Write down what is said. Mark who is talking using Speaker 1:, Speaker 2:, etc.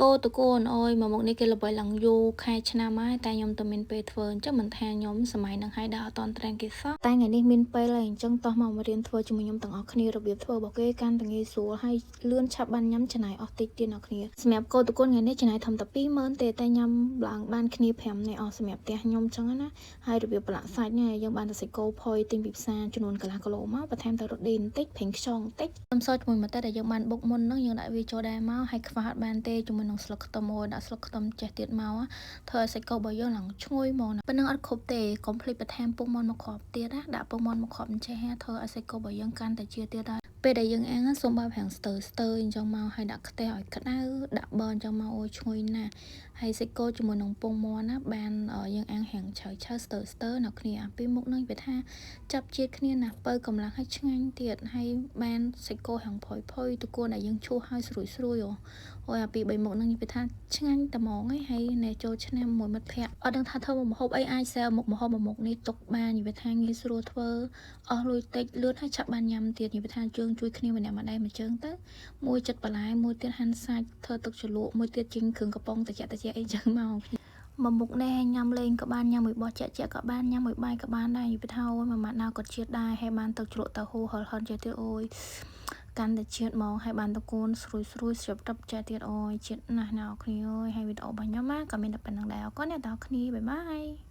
Speaker 1: កូតកូនអើយមកមុខនេះគេល្បីឡើងយូរខែឆ្នាំហើយតែខ្ញុំតែមានពេលធ្វើអញ្ចឹងមិនថាខ្ញុំសម័យនឹងហើយដល់អត់តន់ត្រែងគេសោះតែថ្ងៃនេះមានពេលហើយអញ្ចឹងតោះមករៀនធ្វើជាមួយខ្ញុំទាំងអស់គ្នារបៀបធ្វើរបស់គេកាន់តែងាយស្រួលហើយលឿនឆាប់បានញ៉ាំចំណាយអស់តិចទៀតអ្នកគ្នាសម្រាប់កូតកូនថ្ងៃនេះចំណាយធំតែ20000ទេតែញ៉ាំឡើងបានគ្នា5នាក់អស់សម្រាប់ផ្ទះខ្ញុំអញ្ចឹងណាហើយរបៀបប្រឡាក់សាច់នេះយើងបានតែសាច់គោផុយទិញពីផ្សារចំនួនកន្លះគីឡូមកបន្ថែមតែរ៉ូឌីបន្តិចប្រេងខ្យងបន្តិចខ្ញុំសោជាមួយម្ទេសដែលយើងបានបុកមុនហ្នឹងយើងដាក់វាចូលដែរមកហើយខ្វះអត់បានទេជាមួយនឹងស្លឹកខ្ទឹមមួយដាក់ស្លឹកខ្ទឹមចេះទៀតមកធ្វើឲ្យសាច់គោរបស់យើងឡើងឈ្ងុយមកប៉ុណ្ណឹងអត់គ្រប់ទេកុំភ្លេចបន្ថែមពុកមាន់មកគ្រាប់ទៀតណាដាក់ពុកមាន់មកគ្រាប់អញ្ចេះធ្វើឲ្យសាច់គោរបស់យើងកាន់តែជាទៀតដែរពេលដែលយើងអាំងសូមបើប្រាំងស្ទើអញ្ចឹងមកហើយដាក់ខ្ទះឲ្យក្តៅដាក់បឺអញ្ចឹងមកអូយឈ្ងុយណាស់ហើយសាច់គោជាមួយនឹងពងមាន់ណាបានយើងអាំងហាំងឆៅស្ទើនៅគ្នាពីមុខនឹងវាថាចាប់ជាតិគ្នាណាបើកម្លាំងឲ្យឆ្ងាញ់ទៀតហើយបានសាច់គោហាំងផុយតួគួរដែលយើងឈូសឲ្យស្រួយអូយអាពី3មុខនឹងវាថាឆ្ងាញ់តែហ្មងហើយអ្នកចូលឆ្នាំមួយមិត្តភ័ក្តិអត់ដឹងថាធ្វើមុខម្ហូបអីអាចសែមុខម្ហូបមួយមុខនេះទុកបាននិយាយថាងាយស្រួលធ្វើអស់លុយតិចលឿនហើយឆាប់បានញ៉ាំទៀតនិយាយថាយើងជួយគ្នាម្នាក់ម្នាក់មួយជើងទៅមួយចិត្តបន្លែមួយទៀតហាន់សាច់ធ្វើទឹកជ្រលក់មួយទៀតជីងគ្រឿងកំប៉ុងតិចអីចឹងមកមកមុខនេះញ៉ាំលេងក៏បានញ៉ាំមួយបោះជាក់ក៏បានញ៉ាំមួយបាយក៏បានដែរនិយាយថាអូយមួយម៉ាត់ណាក៏ជាតិដែរហើយបានទឹកជ្រលក់តៅហ៊ូហិលចេះទៀតអូយកាន់តែជាតិហ្មងហើយបានតកូនស្រួយស្រាប់ទឹកចេះទៀតអូយជាតិណាស់អ្នកគ្នាអើយហើយវីដេអូរបស់ខ្ញុំក៏មានតែប៉ុណ្្នឹងដែរអរគុណអ្នកទាំងអស់គ្នាបាយបាយ